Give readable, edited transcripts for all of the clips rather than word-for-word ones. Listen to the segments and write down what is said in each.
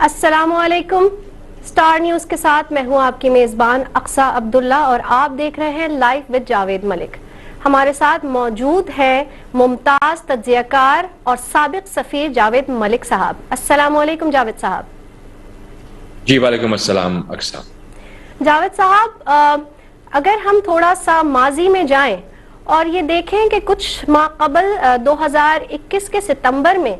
السلام علیکم. Star news کے ساتھ میں ہوں آپ کی میزبان اقصیٰ عبداللہ اور آپ دیکھ رہے ہیں لائیو وتھ جاوید ملک. ہمارے ساتھ موجود ہے ممتاز تجزیہ کار اور سابق سفیر جاوید ملک صاحب. السلام علیکم جاوید صاحب. جی وعلیکم السلام اقصیٰ. جاوید صاحب، اگر ہم تھوڑا سا ماضی میں جائیں اور یہ دیکھیں کہ کچھ ماہ قبل 2021 کے ستمبر میں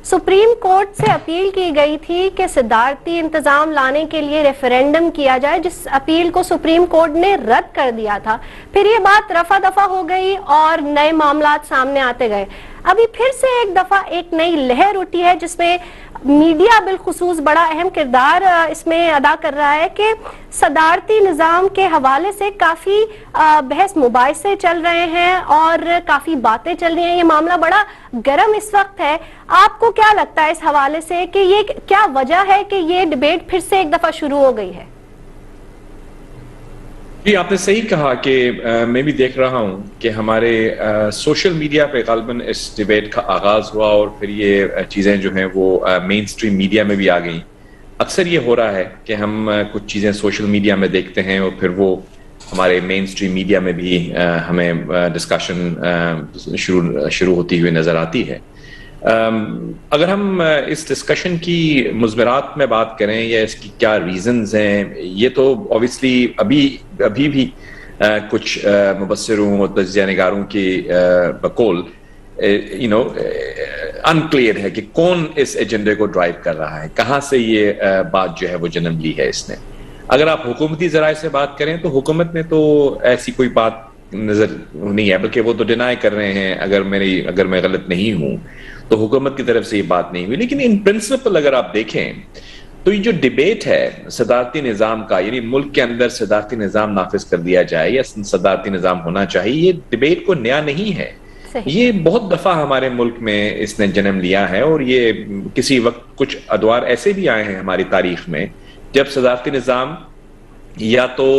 سپریم کورٹ سے اپیل کی گئی تھی کہ صدارتی انتظام لانے کے لیے ریفرینڈم کیا جائے، جس اپیل کو سپریم کورٹ نے رد کر دیا تھا. پھر یہ بات رفع دفع ہو گئی اور نئے معاملات سامنے آتے گئے. ابھی پھر سے ایک دفعہ ایک نئی لہر اٹھی ہے جس میں میڈیا بالخصوص بڑا اہم کردار اس میں ادا کر رہا ہے کہ صدارتی نظام کے حوالے سے کافی بحث مباحثے چل رہے ہیں اور کافی باتیں چل رہی ہیں. یہ معاملہ بڑا گرم اس وقت ہے. آپ کو کیا لگتا ہے اس حوالے سے کہ یہ کیا وجہ ہے کہ یہ ڈیبیٹ پھر سے ایک دفعہ شروع ہو گئی ہے؟ جی آپ نے صحیح کہا کہ میں بھی دیکھ رہا ہوں کہ ہمارے سوشل میڈیا پہ غالباً اس ڈیبیٹ کا آغاز ہوا اور پھر یہ چیزیں جو ہیں وہ مین سٹریم میڈیا میں بھی آ گئیں. اکثر یہ ہو رہا ہے کہ ہم کچھ چیزیں سوشل میڈیا میں دیکھتے ہیں اور پھر وہ ہمارے مین سٹریم میڈیا میں بھی ہمیں ڈسکشن شروع ہوتی ہوئی نظر آتی ہے. اگر ہم اس ڈسکشن کی مضمرات میں بات کریں یا اس کی کیا ریزنز ہیں، یہ تو اوبیسلی ابھی بھی کچھ مبصروں اور تجزیہ نگاروں کی بقول انکلیئر ہے کہ کون اس ایجنڈے کو ڈرائیو کر رہا ہے، کہاں سے یہ بات جو ہے وہ جنم لی ہے اس نے. اگر آپ حکومتی ذرائع سے بات کریں تو حکومت میں تو ایسی کوئی بات نظر نہیں ہے، بلکہ وہ تو ڈینائی کر رہے ہیں. اگر میں غلط نہیں ہوں تو حکومت کی طرف سے یہ بات نہیں ہوئی. لیکن ان پرنسپل اگر آپ دیکھیں تو یہ جو ڈیبیٹ ہے صدارتی نظام کا، یعنی ملک کے اندر صدارتی نظام نافذ کر دیا جائے یا صدارتی نظام ہونا چاہیے، یہ ڈیبیٹ کو نیا نہیں ہے. یہ بہت دفعہ ہمارے ملک میں اس نے جنم لیا ہے اور یہ کسی وقت کچھ ادوار ایسے بھی آئے ہیں ہماری تاریخ میں جب صدارتی نظام یا تو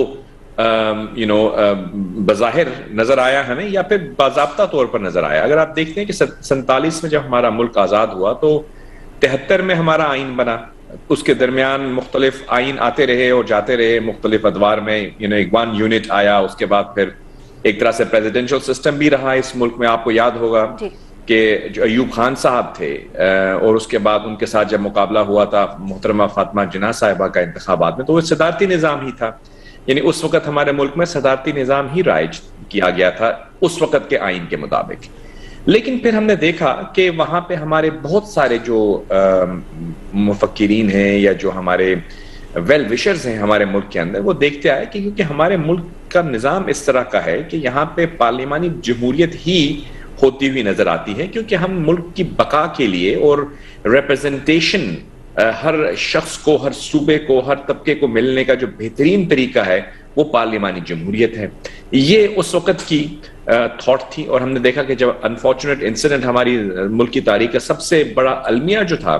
بظاہر نظر آیا ہمیں یا پھر باضابطہ طور پر نظر آیا. اگر آپ دیکھتے ہیں کہ 47 میں جب ہمارا ملک آزاد ہوا تو 73 میں ہمارا آئین بنا. اس کے درمیان مختلف آئین آتے رہے اور جاتے رہے مختلف ادوار میں. ایک 1 یونٹ آیا، اس کے بعد پھر ایک طرح سے پریزیڈنشل سسٹم بھی رہا اس ملک میں. آپ کو یاد ہوگا کہ جو ایوب خان صاحب تھے اور اس کے بعد ان کے ساتھ جب مقابلہ ہوا تھا محترمہ فاطمہ جناح صاحبہ کا انتخابات میں، تو وہ صدارتی نظام ہی تھا. یعنی اس وقت ہمارے ملک میں صدارتی نظام ہی رائج کیا گیا تھا اس وقت کے آئین کے مطابق. لیکن پھر ہم نے دیکھا کہ وہاں پہ ہمارے بہت سارے جو مفکرین ہیں یا جو ہمارے ویل وشرز ہیں ہمارے ملک کے اندر، وہ دیکھتے آئے کہ کیونکہ ہمارے ملک کا نظام اس طرح کا ہے کہ یہاں پہ پارلیمانی جمہوریت ہی ہوتی ہوئی نظر آتی ہے، کیونکہ ہم ملک کی بقا کے لیے اور ریپرزنٹیشن ہر شخص کو، ہر صوبے کو، ہر طبقے کو ملنے کا جو بہترین طریقہ ہے وہ پارلیمانی جمہوریت ہے. یہ اس وقت کی تھاٹ تھی. اور ہم نے دیکھا کہ جب انفارچونیٹ انسیڈنٹ ہماری ملک کی تاریخ کا سب سے بڑا المیہ جو تھا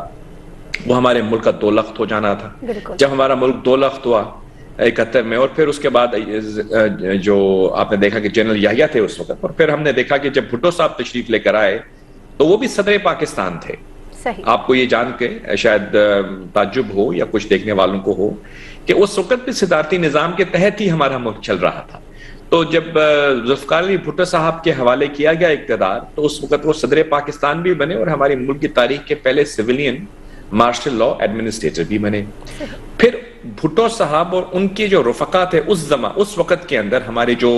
وہ ہمارے ملک کا 2 لخت ہو جانا تھا. جب ہمارا ملک 2 لخت ہوا 71 میں، اور پھر اس کے بعد جو آپ نے دیکھا کہ جنرل یحییٰ تھے اس وقت، اور پھر ہم نے دیکھا کہ جب بھٹو صاحب تشریف لے کر آئے تو وہ بھی صدر پاکستان تھے. آپ کو یہ جان کے شاید تعجب ہو یا کچھ دیکھنے والوں کو ہو کہ اس وقت بھی صدارتی نظام کے تحت ہی ہمارا ملک چل رہا تھا. تو جب ذوالفقار علی بھٹو صاحب کے حوالے کیا گیا اقتدار تو اس وقت وہ صدر پاکستان بھی بنے اور ہماری ملک کی تاریخ کے پہلے سویلین مارشل لا ایڈمنسٹریٹر بھی بنے. پھر بھٹو صاحب اور ان کے جو رفقا تھے اس وقت کے اندر، ہمارے جو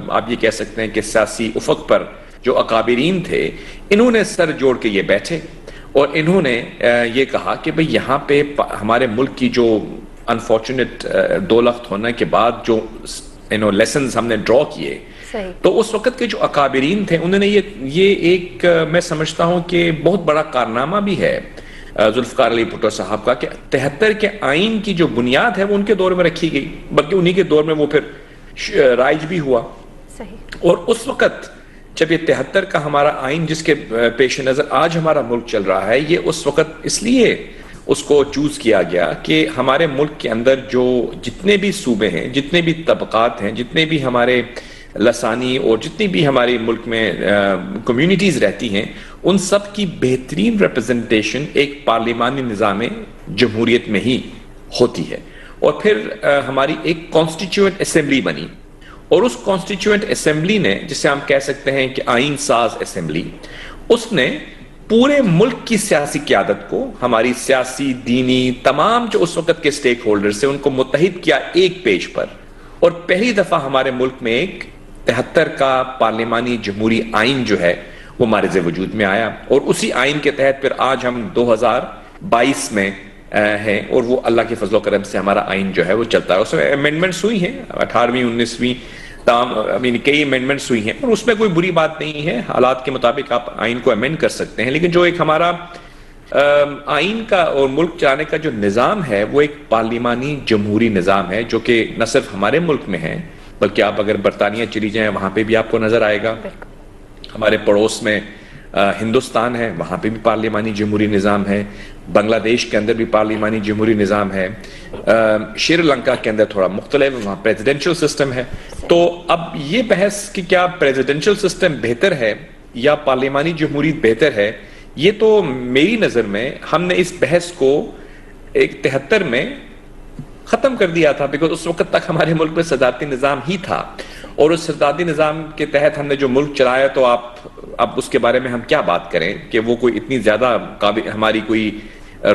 آپ یہ کہہ سکتے ہیں کہ سیاسی افق پر جو اکابرین تھے، انہوں نے سر جوڑ کے یہ بیٹھے اور انہوں نے یہ کہا کہ بھئی یہاں پہ ہمارے ملک کی جو انفارچونیٹ 2 لخت ہونے کے بعد جو لیسنز ہم نے ڈرا کیے، تو اس وقت کے جو اکابرین تھے انہوں نے یہ ایک میں سمجھتا ہوں کہ بہت بڑا کارنامہ بھی ہے ذوالفقار علی بھٹو صاحب کا کہ 73 کے آئین کی جو بنیاد ہے وہ ان کے دور میں رکھی گئی، بلکہ انہی کے دور میں وہ پھر رائج بھی ہوا. اور اس وقت جب یہ 73 کا ہمارا آئین جس کے پیش نظر آج ہمارا ملک چل رہا ہے، یہ اس وقت اس لیے اس کو چوز کیا گیا کہ ہمارے ملک کے اندر جو جتنے بھی صوبے ہیں، جتنے بھی طبقات ہیں، جتنے بھی ہمارے لسانی اور جتنی بھی ہماری ملک میں کمیونٹیز رہتی ہیں، ان سب کی بہترین ریپرزنٹیشن ایک پارلیمانی نظام جمہوریت میں ہی ہوتی ہے. اور پھر ہماری ایک کانسٹیٹیوئنٹ اسمبلی بنی, اور اس کانسٹیٹیوئنٹ اسمبلی نے, جسے ہم کہہ سکتے ہیں کہ آئین ساز اسمبلی, اس نے پورے ملک کی سیاسی قیادت کو, ہماری سیاسی, دینی, تمام جو اس وقت کے سٹیک ہولڈرز تھے, ان کو متحد کیا ایک پیج پر. اور پہلی دفعہ ہمارے ملک میں ایک 73 کا پارلیمانی جمہوری آئین جو ہے وہ مارز وجود میں آیا, اور اسی آئین کے تحت پھر آج ہم 2022 میں ہیں, اور وہ اللہ کے فضل و کرم سے ہمارا آئین جو ہے وہ چلتا ہے. اس میں امینڈمنٹس ہوئی ہیں 18ویں 19ویں کئی امینڈمنٹس ہوئی ہیں, اور اس میں کوئی بری بات نہیں ہے, حالات کے مطابق آپ آئین کو امینڈ کر سکتے ہیں. لیکن جو ایک ہمارا آئین کا اور ملک چلانے کا جو نظام ہے وہ ایک پارلیمانی جمہوری نظام ہے, جو کہ نہ صرف ہمارے ملک میں ہے بلکہ آپ اگر برطانیہ چلی جائیں وہاں پہ بھی آپ کو نظر آئے گا. ہمارے پڑوس میں ہندوستان ہے, وہاں پہ بھی پارلیمانی جمہوری نظام ہے. بنگلہ دیش کے اندر بھی پارلیمانی جمہوری نظام ہے. شری لنکا کے اندر تھوڑا مختلف, وہاں پریزیڈنشل سسٹم ہے. تو اب یہ بحث کہ کیا پریزیڈنشل سسٹم بہتر ہے یا پارلیمانی جمہوریت بہتر ہے, یہ تو میری نظر میں ہم نے اس بحث کو 73 میں ختم کر دیا تھا, بیکاز اس وقت تک ہمارے ملک میں صدارتی نظام ہی تھا, اور اس صدارتی نظام کے تحت ہم نے جو ملک چلایا, تو اب اس کے بارے میں ہم کیا بات کریں کہ وہ کوئی اتنی زیادہ ہماری کوئی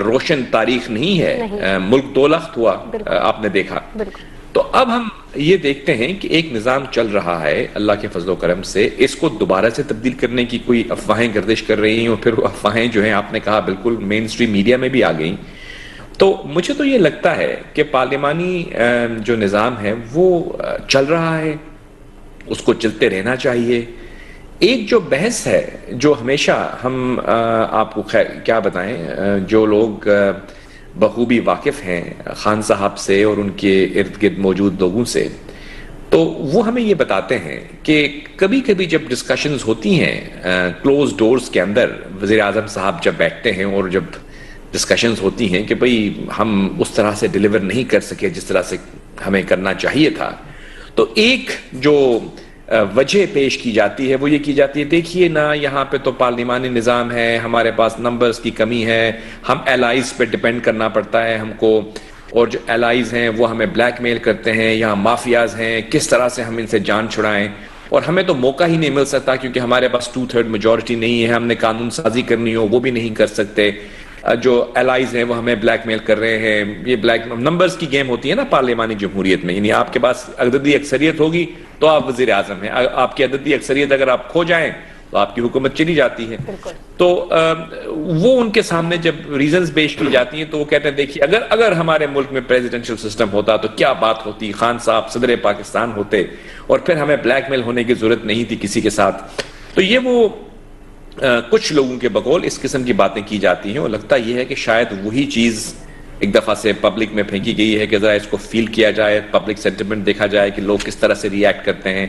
روشن تاریخ نہیں ہے. ملک دو لخت ہوا, آپ نے دیکھا. تو اب ہم یہ دیکھتے ہیں کہ ایک نظام چل رہا ہے اللہ کے فضل و کرم سے, اس کو دوبارہ سے تبدیل کرنے کی کوئی افواہیں گردش کر رہی ہیں, اور پھر وہ افواہیں جو ہیں آپ نے کہا بالکل مین سٹریم میڈیا میں بھی آ گئیں. تو مجھے تو یہ لگتا ہے کہ پارلیمانی جو نظام ہے وہ چل رہا ہے, اس کو چلتے رہنا چاہیے. ایک جو بحث ہے جو ہمیشہ ہم آپ کو کیا بتائیں, جو لوگ بخوبی واقف ہیں خان صاحب سے اور ان کے ارد گرد موجود لوگوں سے, تو وہ ہمیں یہ بتاتے ہیں کہ کبھی کبھی جب ڈسکشنز ہوتی ہیں کلوز ڈورز کے اندر, وزیر اعظم صاحب جب بیٹھتے ہیں اور جب ڈسکشنز ہوتی ہیں کہ بھئی ہم اس طرح سے ڈیلیور نہیں کر سکے جس طرح سے ہمیں کرنا چاہیے تھا, تو ایک جو وجہ پیش کی جاتی ہے وہ یہ کی جاتی ہے, دیکھیے نا یہاں پہ تو پارلیمانی نظام ہے, ہمارے پاس نمبرز کی کمی ہے, ہم الائز پہ ڈیپینڈ کرنا پڑتا ہے ہم کو, اور جو الائز ہیں وہ ہمیں بلیک میل کرتے ہیں, یہاں مافیاز ہیں, کس طرح سے ہم ان سے جان چھڑائیں, اور ہمیں تو موقع ہی نہیں مل سکتا کیونکہ ہمارے پاس 2/3 میجورٹی نہیں ہے, ہم نے قانون سازی کرنی ہو وہ بھی نہیں کر سکتے, جو الائز ہیں وہ ہمیں بلیک میل کر رہے ہیں. یہ بلیک نمبرز کی گیم ہوتی ہے نا پارلیمانی جمہوریت میں, یعنی آپ کے پاس عددی اکثریت ہوگی تو آپ وزیر اعظم ہیں, آپ کی عددی اکثریت اگر آپ کھو جائیں تو آپ کی حکومت چلی جاتی ہے. تو وہ ان کے سامنے جب ریزنز پیش کی جاتی ہیں تو وہ کہتے ہیں دیکھیے اگر ہمارے ملک میں پریزیڈنشل سسٹم ہوتا تو کیا بات ہوتی, خان صاحب صدر پاکستان ہوتے اور پھر ہمیں بلیک میل ہونے کی ضرورت نہیں تھی کسی کے ساتھ. تو یہ وہ کچھ لوگوں کے بقول اس قسم کی باتیں کی جاتی ہیں, اور لگتا یہ ہے کہ شاید وہی چیز ایک دفعہ سے پبلک میں پھینکی گئی ہے کہ ذرا اس کو فیل کیا جائے, پبلک سینٹیمنٹ دیکھا جائے کہ لوگ کس طرح سے ری ایکٹ کرتے ہیں.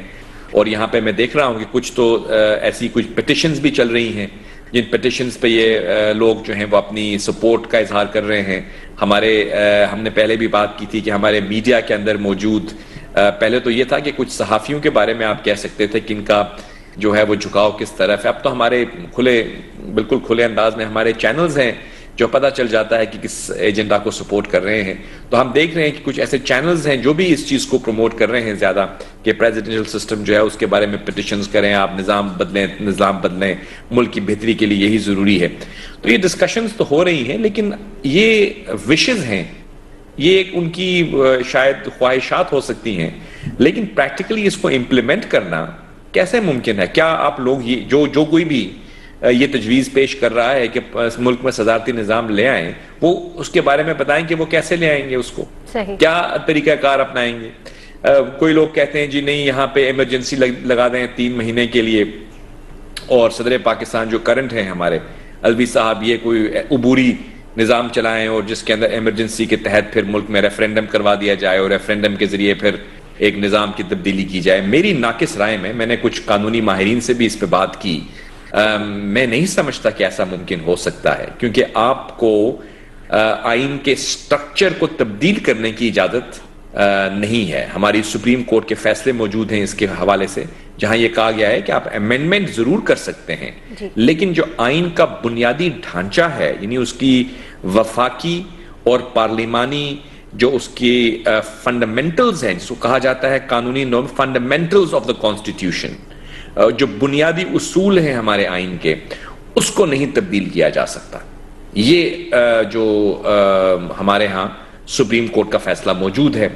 اور یہاں پہ میں دیکھ رہا ہوں کہ کچھ تو ایسی کچھ پٹیشنز بھی چل رہی ہیں, جن پٹیشنز پہ یہ لوگ جو ہیں وہ اپنی سپورٹ کا اظہار کر رہے ہیں. ہم نے پہلے بھی بات کی تھی کہ ہمارے میڈیا کے اندر موجود, پہلے تو یہ تھا کہ کچھ صحافیوں کے بارے میں آپ کہہ سکتے تھے کہ ان کا جو ہے وہ جھکاؤ کس طرف ہے. اب تو ہمارے بالکل کھلے انداز میں ہمارے چینلز ہیں جو پتہ چل جاتا ہے کہ کس ایجنڈا کو سپورٹ کر رہے ہیں. تو ہم دیکھ رہے ہیں کہ کچھ ایسے چینلز ہیں جو بھی اس چیز کو پروموٹ کر رہے ہیں زیادہ کہ پریزیڈنشل سسٹم جو ہے اس کے بارے میں پٹیشنز کریں, آپ نظام بدلیں, ملک کی بہتری کے لیے یہی ضروری ہے. تو یہ ڈسکشنز تو ہو رہی ہیں, لیکن یہ وشز ہیں, یہ ان کی شاید خواہشات ہو سکتی ہیں, لیکن پریکٹیکلی اس کو امپلیمنٹ کرنا کیسے ممکن ہے؟ کیا آپ لوگ جو کوئی بھی یہ تجویز پیش کر رہا ہے کہ ملک میں صدارتی نظام لے آئیں, وہ اس کے بارے میں بتائیں کہ وہ کیسے لے آئیں گے, اس کو کیا طریقہ کار اپنائیں گے. کوئی لوگ کہتے ہیں جی نہیں یہاں پہ ایمرجنسی لگا دیں 3 مہینے کے لیے, اور صدر پاکستان جو کرنٹ ہیں ہمارے الوی صاحب یہ کوئی عبوری نظام چلائیں اور جس کے اندر ایمرجنسی کے تحت پھر ملک میں ریفرینڈم کروا دیا جائے اور ریفرینڈم کے ذریعے پھر ایک نظام کی تبدیلی کی جائے. میری ناقص رائے میں نے کچھ قانونی ماہرین سے بھی اس پہ بات کی, میں نہیں سمجھتا کہ ایسا ممکن ہو سکتا ہے, کیونکہ آپ کو آئین کے سٹرکچر کو تبدیل کرنے کی اجازت نہیں ہے. ہماری سپریم کورٹ کے فیصلے موجود ہیں اس کے حوالے سے, جہاں یہ کہا گیا ہے کہ آپ امینڈمنٹ ضرور کر سکتے ہیں لیکن جو آئین کا بنیادی ڈھانچہ ہے, یعنی اس کی وفاقی اور پارلیمانی جو اس کی فنڈامنٹلز ہیں، جس کو کہا جاتا ہے قانونی norm, fundamentals of the constitution, جو بنیادی اصول ہیں ہمارے آئین کے، اس کو نہیں تبدیل کیا جا سکتا. یہ جو ہمارے ہاں سپریم کورٹ کا فیصلہ موجود ہے.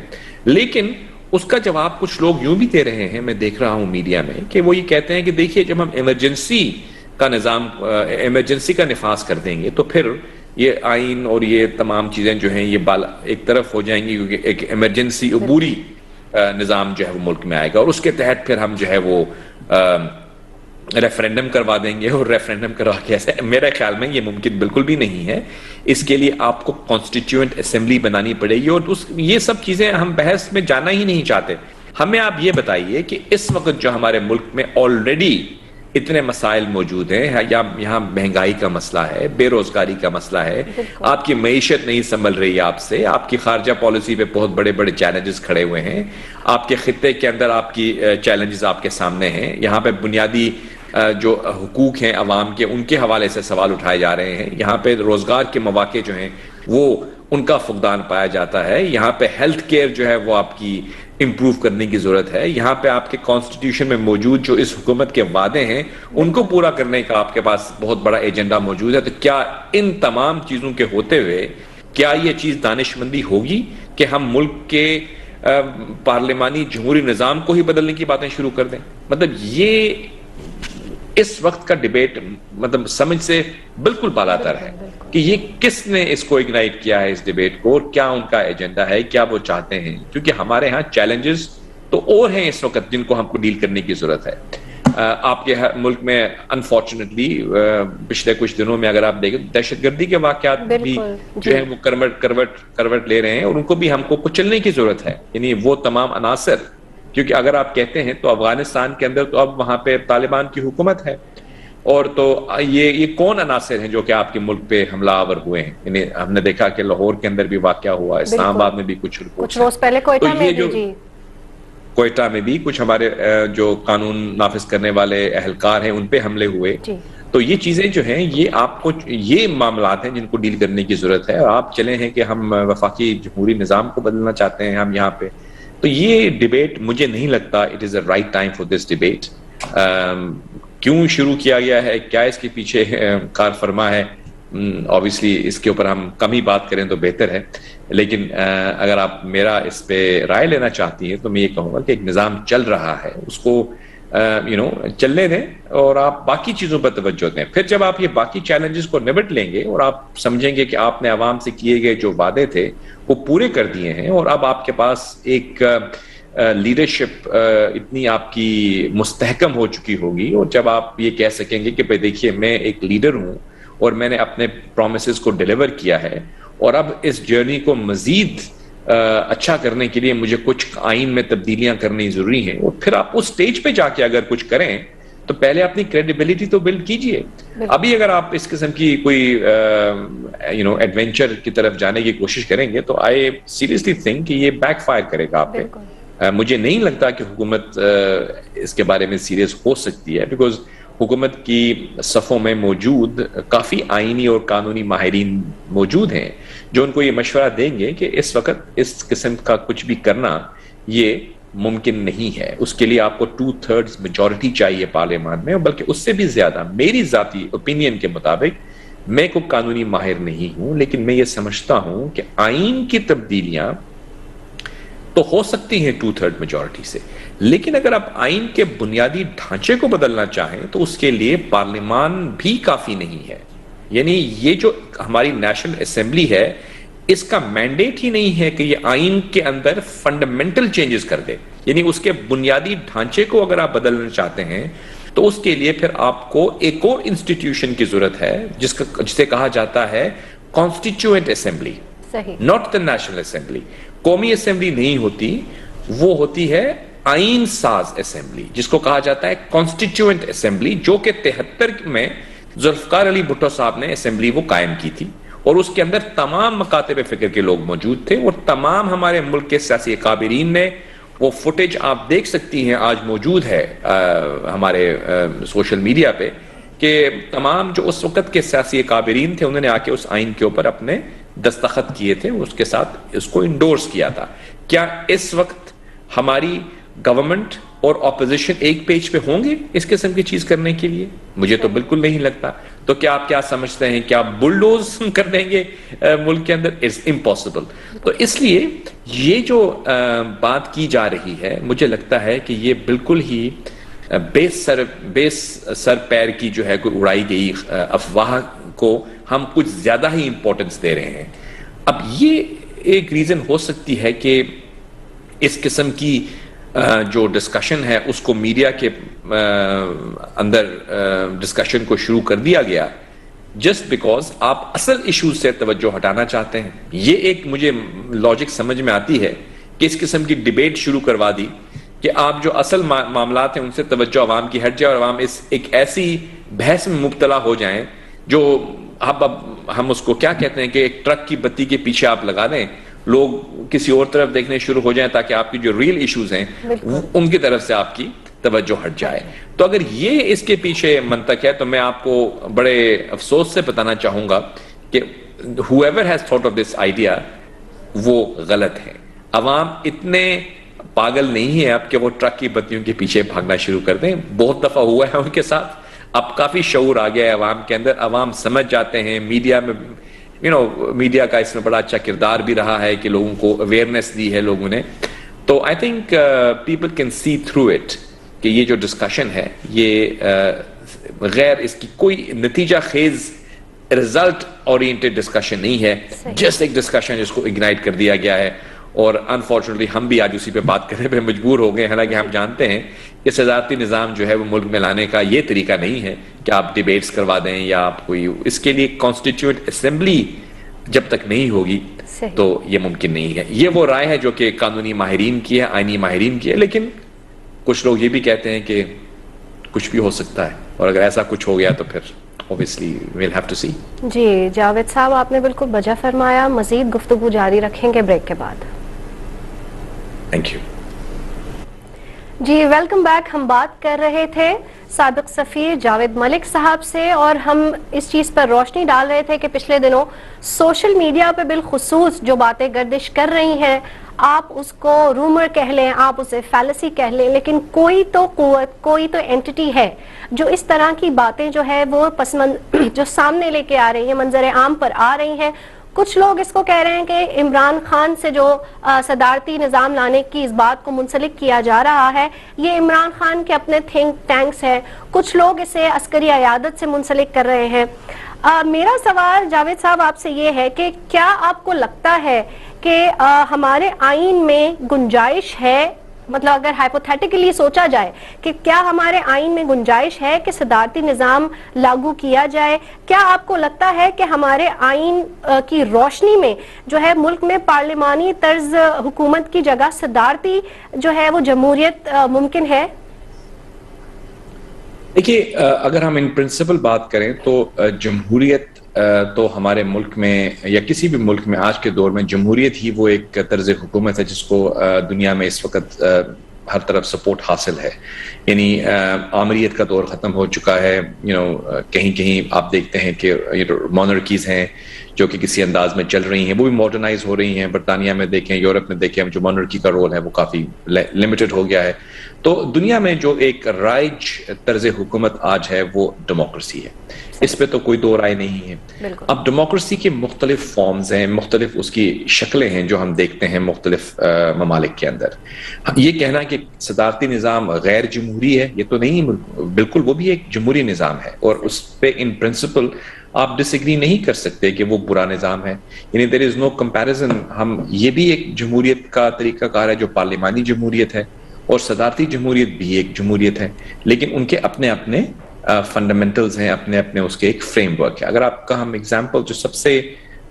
لیکن اس کا جواب کچھ لوگ یوں بھی دے رہے ہیں، میں دیکھ رہا ہوں میڈیا میں، کہ وہ یہ کہتے ہیں کہ دیکھیے جب ہم ایمرجنسی کا نظام، ایمرجنسی کا نفاذ کر دیں گے تو پھر یہ آئین اور یہ تمام چیزیں جو ہیں یہ ایک طرف ہو جائیں گی، کیونکہ ایک ایمرجنسی عبوری نظام جو ہے وہ ملک میں آئے گا، اور اس کے تحت پھر ہم جو ہے وہ ریفرینڈم کروا دیں گے. اور ریفرینڈم کروا کے ایسے، میرے خیال میں یہ ممکن بالکل بھی نہیں ہے. اس کے لیے آپ کو کانسٹیٹیوئنٹ اسمبلی بنانی پڑے گی، اور یہ سب چیزیں ہم بحث میں جانا ہی نہیں چاہتے. ہمیں آپ یہ بتائیے کہ اس وقت جو ہمارے ملک میں آلریڈی اتنے مسائل موجود ہیں، یہاں مہنگائی کا مسئلہ ہے، بے روزگاری کا مسئلہ ہے، آپ کی معیشت نہیں سنبھل رہی آپ سے، آپ کی خارجہ پالیسی پہ بہت بڑے بڑے چیلنجز کھڑے ہوئے ہیں، آپ کے خطے کے اندر آپ کی چیلنجز آپ کے سامنے ہیں، یہاں پہ بنیادی جو حقوق ہیں عوام کے، ان کے حوالے سے سوال اٹھائے جا رہے ہیں، یہاں پہ روزگار کے مواقع جو ہیں وہ ان کا فقدان پایا جاتا ہے، یہاں پہ ہیلتھ کیئر جو ہے وہ آپ کی امپروو کرنے کی ضرورت ہے، یہاں پہ آپ کے کانسٹیٹیوشن میں موجود جو اس حکومت کے وعدے ہیں ان کو پورا کرنے کا آپ کے پاس بہت بڑا ایجنڈا موجود ہے. تو کیا ان تمام چیزوں کے ہوتے ہوئے کیا یہ چیز دانش مندی ہوگی کہ ہم ملک کے پارلیمانی جمہوری نظام کو ہی بدلنے کی باتیں شروع کر دیں؟ مطلب یہ اس وقت کا ڈیبیٹ مطلب سمجھ سے بالکل بالاتر ہے کہ یہ کس نے اس کو اگنائٹ کیا ہے اس ڈیبیٹ کو، اور کیا ان کا ایجنڈا ہے، کیا وہ چاہتے ہیں. کیونکہ ہمارے ہاں چیلنجز تو اور ہیں اس وقت جن کو ہم کو ڈیل کرنے کی ضرورت ہے. آپ کے ملک میں انفارچونیٹلی پچھلے کچھ دنوں میں اگر آپ دیکھیں دہشت گردی کے واقعات بھی جو ہیں وہ کروٹ لے رہے ہیں، اور ان کو بھی ہم کو کچلنے کی ضرورت ہے. یعنی وہ تمام عناصر، کیونکہ اگر آپ کہتے ہیں تو افغانستان کے اندر تو اب وہاں پہ طالبان کی حکومت ہے، اور تو یہ کون عناصر ہیں جو کہ آپ کے ملک پہ حملہ آور ہوئے ہیں. یعنی ہم نے دیکھا کہ لاہور کے اندر بھی واقعہ ہوا، اسلام آباد میں بھی کچھ روز پہلے کوئٹہ میں بھی، جی کوئٹہ میں بھی کچھ ہمارے جو قانون نافذ کرنے والے اہلکار ہیں ان پہ حملے ہوئے. تو یہ چیزیں جو ہیں یہ آپ کو، یہ معاملات ہیں جن کو ڈیل کرنے کی ضرورت ہے. آپ چلے ہیں کہ ہم وفاقی جمہوری نظام کو بدلنا چاہتے ہیں ہم یہاں پہ، تو یہ ڈیبیٹ مجھے نہیں لگتا it is a right time for this debate. کیوں شروع کیا گیا ہے، کیا اس کے پیچھے کار فرما ہے، obviously اس کے اوپر ہم کم ہی بات کریں تو بہتر ہے. لیکن اگر آپ میرا اس پہ رائے لینا چاہتی ہیں تو میں یہ کہوں گا کہ ایک نظام چل رہا ہے، اس کو چلنے دیں اور آپ باقی چیزوں پر توجہ دیں. پھر جب آپ یہ باقی چیلنجز کو نمٹ لیں گے اور آپ سمجھیں گے کہ آپ نے عوام سے کیے گئے جو وعدے تھے وہ پورے کر دیے ہیں، اور اب آپ کے پاس ایک لیڈرشپ اتنی آپ کی مستحکم ہو چکی ہوگی، اور جب آپ یہ کہہ سکیں گے کہ بھئی دیکھیے میں ایک لیڈر ہوں اور میں نے اپنے پرومسز کو ڈیلیور کیا ہے، اور اب اس جرنی کو مزید اچھا کرنے کے لیے مجھے کچھ آئین میں تبدیلیاں کرنی ضروری ہیں، اور پھر آپ اس سٹیج پہ جا کے اگر کچھ کریں تو پہلے اپنی کریڈیبلٹی تو بلڈ کیجئے. ابھی اگر آپ اس قسم کی کوئی ایڈونچر کی طرف جانے کی کوشش کریں گے تو آئی سیریسلی تھنک کہ یہ بیک فائر کرے گا آپ پہ. مجھے نہیں لگتا کہ حکومت اس کے بارے میں سیریس ہو سکتی ہے، بیکاز حکومت کی صفوں میں موجود کافی آئینی اور قانونی ماہرین موجود ہیں جو ان کو یہ مشورہ دیں گے کہ اس وقت اس قسم کا کچھ بھی کرنا یہ ممکن نہیں ہے. اس کے لیے آپ کو 2/3 میجورٹی چاہیے پارلیمان میں، بلکہ اس سے بھی زیادہ. میری ذاتی اوپینین کے مطابق میں کوئی قانونی ماہر نہیں ہوں، لیکن میں یہ سمجھتا ہوں کہ آئین کی تبدیلیاں تو ہو سکتی ہیں 2/3 میجورٹی سے، لیکن اگر آپ آئین کے بنیادی ڈھانچے کو بدلنا چاہیں تو اس کے لیے پارلیمان بھی کافی نہیں ہے. یعنی یہ جو ہماری نیشنل اسمبلی ہے اس کا مینڈیٹ ہی نہیں ہے کہ یہ آئین کے اندر فنڈامنٹل چینجز کر دے. یعنی اس کے بنیادی ڈھانچے کو اگر آپ بدلنا چاہتے ہیں تو اس کے لیے پھر آپ کو ایک اور انسٹیٹیوشن کی ضرورت ہے جسے کہا جاتا ہے constituent assembly, not the national assembly. قومی اسمبلی نہیں ہوتی، وہ ہوتی ہے آئین ساز اسمبلی، جس کو کہا جاتا ہے کانسٹیٹیوئنٹ اسمبلی، جو کہ 73 میں ذوالفقار علی بھٹو صاحب نے اسمبلی وہ قائم کی تھی، اور اس کے اندر تمام مکاتب فکر کے لوگ موجود تھے، اور تمام ہمارے ملک کے سیاسی اکابرین نے وہ فوٹیج آپ دیکھ سکتی ہیں، آج موجود ہے ہمارے سوشل میڈیا پہ، کہ تمام جو اس وقت کے سیاسی اکابرین تھے انہوں نے آ کے اس آئین کے اوپر اپنے دستخط کیے تھے, اس کے ساتھ اس کو انڈورس کیا تھا. کیا اس وقت ہماری گورنمنٹ اور اپوزیشن ایک پیج پہ ہوں گے اس قسم کی چیز کرنے کے لیے؟ مجھے تو بالکل نہیں لگتا. تو کیا آپ کیا سمجھتے ہیں, کیا بلڈوز کر دیں گے ملک کے اندر؟ It's impossible. تو اس لیے یہ جو بات کی جا رہی ہے, مجھے لگتا ہے کہ یہ بالکل ہی بیس سر پیر کی جو ہے کوئی اڑائی گئی افواہ کو ہم کچھ زیادہ ہی امپورٹنس دے رہے ہیں. اب یہ ایک ریزن ہو سکتی ہے کہ اس قسم کی جو ڈسکشن ہے اس کو میڈیا کے اندر ڈسکشن کو شروع کر دیا گیا جسٹ بیکاز آپ اصل ایشوز سے توجہ ہٹانا چاہتے ہیں. یہ ایک مجھے لاجک سمجھ میں آتی ہے کہ اس قسم کی ڈیبیٹ شروع کروا دی کہ آپ جو اصل معاملات ہیں ان سے توجہ عوام کی ہٹ جائے اور عوام اس ایک ایسی بحث میں مبتلا ہو جائیں جو اب ہم اس کو کیا کہتے ہیں کہ ایک ٹرک کی بتی کے پیچھے آپ لگا دیں, لوگ کسی اور طرف دیکھنے شروع ہو جائیں تاکہ آپ کی جو ریل ایشوز ہیں ان کی طرف سے آپ کی توجہ ہٹ جائے. تو اگر یہ اس کے پیچھے منطق ہے تو میں آپ کو بڑے افسوس سے بتانا چاہوں گا کہ whoever has thought of this idea وہ غلط ہے. عوام اتنے پاگل نہیں ہے اب کہ وہ ٹرک کی بتیوں کے پیچھے بھاگنا شروع کر دیں. بہت دفعہ ہوا ہے ان کے ساتھ, اب کافی شعور آ گیا ہے عوام کے اندر, عوام سمجھ جاتے ہیں. میڈیا میں میڈیا کا اس میں بڑا اچھا کردار بھی رہا ہے کہ لوگوں کو اویئرنیس دی ہے لوگوں نے. تو I think people can see through it کہ یہ جو ڈسکشن ہے یہ غیر اس کی کوئی نتیجہ خیز رزلٹ اورینٹڈ ڈسکشن نہیں ہے, جسٹ ایک ڈسکشن جس کو اگنائٹ کر دیا گیا ہے. اور انفارچونیٹلی ہم بھی آج اسی پہ بات کرنے پہ مجبور ہو گئے, حالانکہ ہم جانتے ہیں کہ صدارتی نظام جو ہے وہ ملک میں لانے کا یہ طریقہ نہیں ہے کہ آپ ڈیبیٹس کروا دیں یا آپ کوئی, اس کے لیے کانسٹیٹیوئنٹ اسمبلی جب تک نہیں ہوگی تو یہ ممکن نہیں ہے. یہ وہ رائے ہے جو کہ قانونی ماہرین کی ہے, آئینی ماہرین کی ہے, لیکن کچھ لوگ یہ بھی کہتے ہیں کہ کچھ بھی ہو سکتا ہے, اور اگر ایسا کچھ ہو گیا تو پھر obviously we'll have to see. جی جاوید صاحب, آپ نے بالکل بجا فرمایا. مزید گفتگو جاری رکھیں گے بریک کے بعد. Thank you. جی ویلکم بیک. ہم بات کر رہے تھے سابق سفیر جاوید ملک صاحب سے, اور ہم اس چیز پر روشنی ڈال رہے تھے کہ پچھلے دنوں سوشل میڈیا پہ بالخصوص جو باتیں گردش کر رہی ہیں, آپ اس کو رومر کہہ لیں, آپ اسے فیلسی کہہ لیں, لیکن کوئی تو قوت, کوئی تو اینٹی ہے جو اس طرح کی باتیں جو ہے وہ جو سامنے لے کے آ رہی ہیں, منظر عام پر آ رہی ہیں. کچھ لوگ اس کو کہہ رہے ہیں کہ عمران خان سے جو صدارتی نظام لانے کی اس بات کو منسلک کیا جا رہا ہے یہ عمران خان کے اپنے تھنک ٹینکس ہیں. کچھ لوگ اسے عسکری عیادت سے منسلک کر رہے ہیں. میرا سوال جاوید صاحب آپ سے یہ ہے کہ کیا آپ کو لگتا ہے کہ ہمارے آئین میں گنجائش ہے, مطلب اگر ہائپوتھیٹیکلی سوچا جائے کہ کیا ہمارے آئین میں گنجائش ہے کہ صدارتی نظام لاگو کیا جائے؟ کیا آپ کو لگتا ہے کہ ہمارے آئین کی روشنی میں جو ہے ملک میں پارلیمانی طرز حکومت کی جگہ صدارتی جو ہے وہ جمہوریت ممکن ہے؟ دیکھیے, اگر ہم ان پرنسپل بات کریں تو جمہوریت تو ہمارے ملک میں یا کسی بھی ملک میں آج کے دور میں جمہوریت ہی وہ ایک طرز حکومت ہے جس کو دنیا میں اس وقت ہر طرف سپورٹ حاصل ہے. یعنی آمریت کا دور ختم ہو چکا ہے. کہیں کہیں آپ دیکھتے ہیں کہ مونرکیز ہیں جو کہ کسی انداز میں چل رہی ہیں, وہ بھی ماڈرنائز ہو رہی ہیں. برطانیہ میں دیکھیں, یورپ میں دیکھیں, جو مونرکی کا رول ہے وہ کافی لمیٹڈ ہو گیا ہے. تو دنیا میں جو ایک رائج طرز حکومت آج ہے وہ ڈیموکریسی ہے, اس پہ تو کوئی دو رائے نہیں ہے. اب ڈیموکریسی کے مختلف فارمز ہیں, مختلف اس کی شکلیں ہیں جو ہم دیکھتے ہیں مختلف ممالک کے اندر. یہ کہنا کہ صدارتی نظام غیر جمہوری ہے یہ تو نہیں, بالکل وہ بھی ایک جمہوری نظام ہے, اور اس پہ ان پرنسپل آپ ڈس ایگری نہیں کر سکتے کہ وہ برا نظام ہے. یعنی دیر از نو کمپیریزن. ہم یہ بھی ایک جمہوریت کا طریقہ کار ہے جو پارلیمانی جمہوریت ہے, اور صدارتی جمہوریت بھی ایک جمہوریت ہے, لیکن ان کے اپنے اپنے فنڈامنٹلز ہیں, اپنے اپنے اس کے ایک فریم ورک ہے. اگر آپ کا ہم ایگزامپل جو سب سے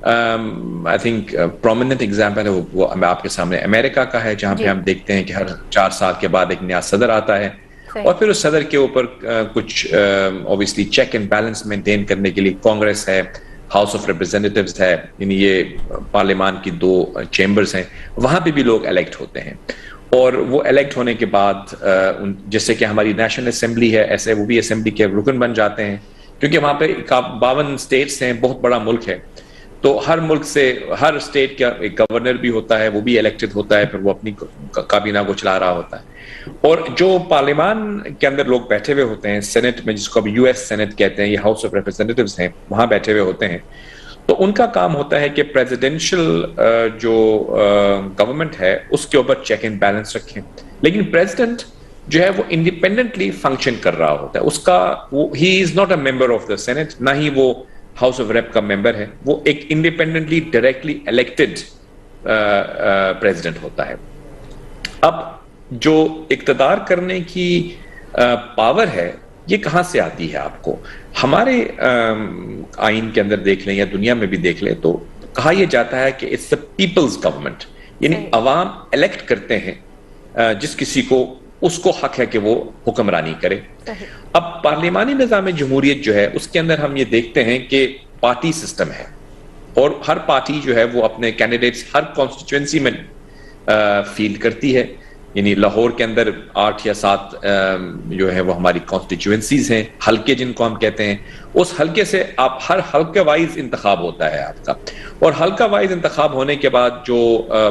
آئی تھنک پرومیننٹ ایگزامپل ہے وہ آپ کے سامنے امریکہ کا ہے, جہاں پہ ہم دیکھتے ہیں کہ ہر 4 سال کے بعد ایک نیا صدر آتا ہے, اور پھر اس صدر کے اوپر کچھ obviously check and balance maintain کرنے کے لیے کانگریس ہے, ہاؤس آف ریپرزینٹیوز ہے, یعنی یہ پارلیمان کی 2 چیمبرز ہیں, وہاں پہ بھی لوگ الیکٹ ہوتے ہیں. اور وہ الیکٹ ہونے کے بعد جیسے کہ ہماری نیشنل اسمبلی ہے, ایسے وہ بھی اسمبلی کے رکن بن جاتے ہیں, کیونکہ وہاں پہ 52 اسٹیٹس ہیں, بہت بڑا ملک ہے. تو ہر ملک سے ہر اسٹیٹ کا ایک گورنر بھی ہوتا ہے, وہ بھی الیکٹڈ ہوتا ہے, پھر وہ اپنی کابینہ کو چلا رہا ہوتا ہے. اور جو پارلیمان کے اندر لوگ بیٹھے ہوئے ہوتے ہیں, سینٹ میں, جس کو اب یو ایس سینٹ کہتے ہیں, یہ ہاؤس آف ریپرزینٹیوز ہیں, وہاں بیٹھے ہوئے ہوتے ہیں, تو ان کا کام ہوتا ہے کہ پریزیڈینشل جو گورنمنٹ ہے اس کے اوپر چیک اینڈ بیلنس رکھیں. لیکن پریزیڈنٹ جو ہے وہ انڈیپینڈنٹلی فنکشن کر رہا ہوتا ہے, اس کا ہی is not a member of the senate, نہ ہی وہ ہاؤس آف ریپ کا ممبر ہے, وہ ایک انڈیپینڈنٹلی ڈائریکٹلی الیکٹڈ پریزیڈنٹ ہوتا ہے. اب جو اقتدار کرنے کی پاور ہے یہ کہاں سے آتی ہے آپ کو؟ ہمارے آئین کے اندر دیکھ لیں یا دنیا میں بھی دیکھ لیں تو کہا یہ جاتا ہے کہ اٹس the پیپلز گورنمنٹ, یعنی عوام الیکٹ کرتے ہیں جس کسی کو, اس کو حق ہے کہ وہ حکمرانی کرے. اب پارلیمانی نظام جمہوریت جو ہے اس کے اندر ہم یہ دیکھتے ہیں کہ پارٹی سسٹم ہے, اور ہر پارٹی جو ہے وہ اپنے کینڈیڈیٹس ہر کانسٹیچوئنسی میں فیلڈ کرتی ہے. یعنی لاہور کے اندر 8 یا 7 جو ہے وہ ہماری کانسٹیچوئنسیز ہیں, حلقے جن کو ہم کہتے ہیں. اس حلقے سے آپ ہر حلقے وائز انتخاب ہوتا ہے آپ کا, اور حلقہ وائز انتخاب ہونے کے بعد جو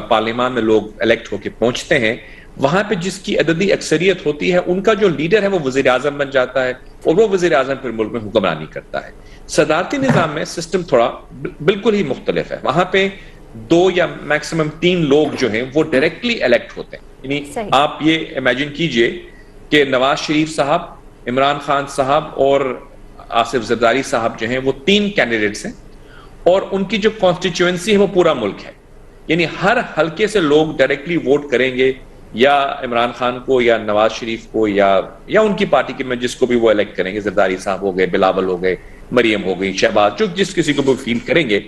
پارلیمان میں لوگ الیکٹ ہو کے پہنچتے ہیں, وہاں پہ جس کی عددی اکثریت ہوتی ہے ان کا جو لیڈر ہے وہ وزیر اعظم بن جاتا ہے, اور وہ وزیر اعظم پھر ملک میں حکمرانی کرتا ہے. صدارتی نظام میں سسٹم تھوڑا بالکل ہی مختلف ہے. وہاں پہ 2 یا میکسیمم 3 لوگ جو ہیں وہ ڈائریکٹلی الیکٹ ہوتے ہیں. یعنی آپ یہ امیجن کیجئے کہ نواز شریف صاحب, عمران خان صاحب اور آصف زرداری صاحب جو ہیں وہ 3 کینڈیڈیٹس ہیں, اور ان کی جو کانسٹیچوئنسی ہے وہ پورا ملک ہے. یعنی ہر حلقے سے لوگ ڈائریکٹلی ووٹ کریں گے یا عمران خان کو یا نواز شریف کو یا ان کی پارٹی کے میں جس کو بھی وہ الیکٹ کریں گے. زرداری صاحب ہو گئے, بلاول ہو گئے, مریم ہو گئی, شہباز, جو جس کسی کو وہ فیل کریں گے.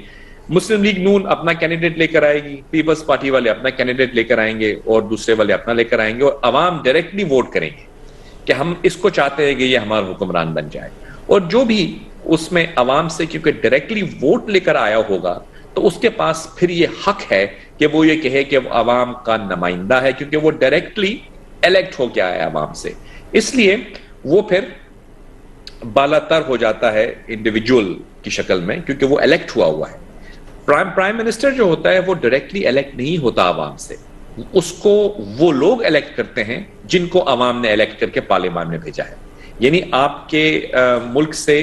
مسلم لیگ نون اپنا کینڈیڈیٹ لے کر آئے گی, پیپلز پارٹی والے اپنا کینڈیڈیٹ لے کر آئیں گے, اور دوسرے والے اپنا لے کر آئیں گے, اور عوام ڈائریکٹلی ووٹ کریں گے کہ ہم اس کو چاہتے ہیں کہ یہ ہمارا حکمران بن جائے. اور جو بھی اس میں عوام سے کیونکہ ڈائریکٹلی ووٹ لے کر آیا ہوگا تو اس کے پاس پھر یہ حق ہے کہ وہ یہ کہے کہ وہ عوام کا نمائندہ ہے, کیونکہ وہ ڈائریکٹلی الیکٹ ہو کے آیا عوام سے. اس لیے وہ پھر بالا تر ہو جاتا ہے انڈیویجول کی شکل میں, کیونکہ وہ الیکٹ ہوا ہوا ہے. پرائم منسٹر جو ہوتا ہے وہ ڈائریکٹلی الیکٹ نہیں ہوتا عوام سے, اس کو وہ لوگ الیکٹ کرتے ہیں جن کو عوام نے الیکٹ کر کے پارلیمان میں بھیجا ہے. یعنی آپ کے ملک سے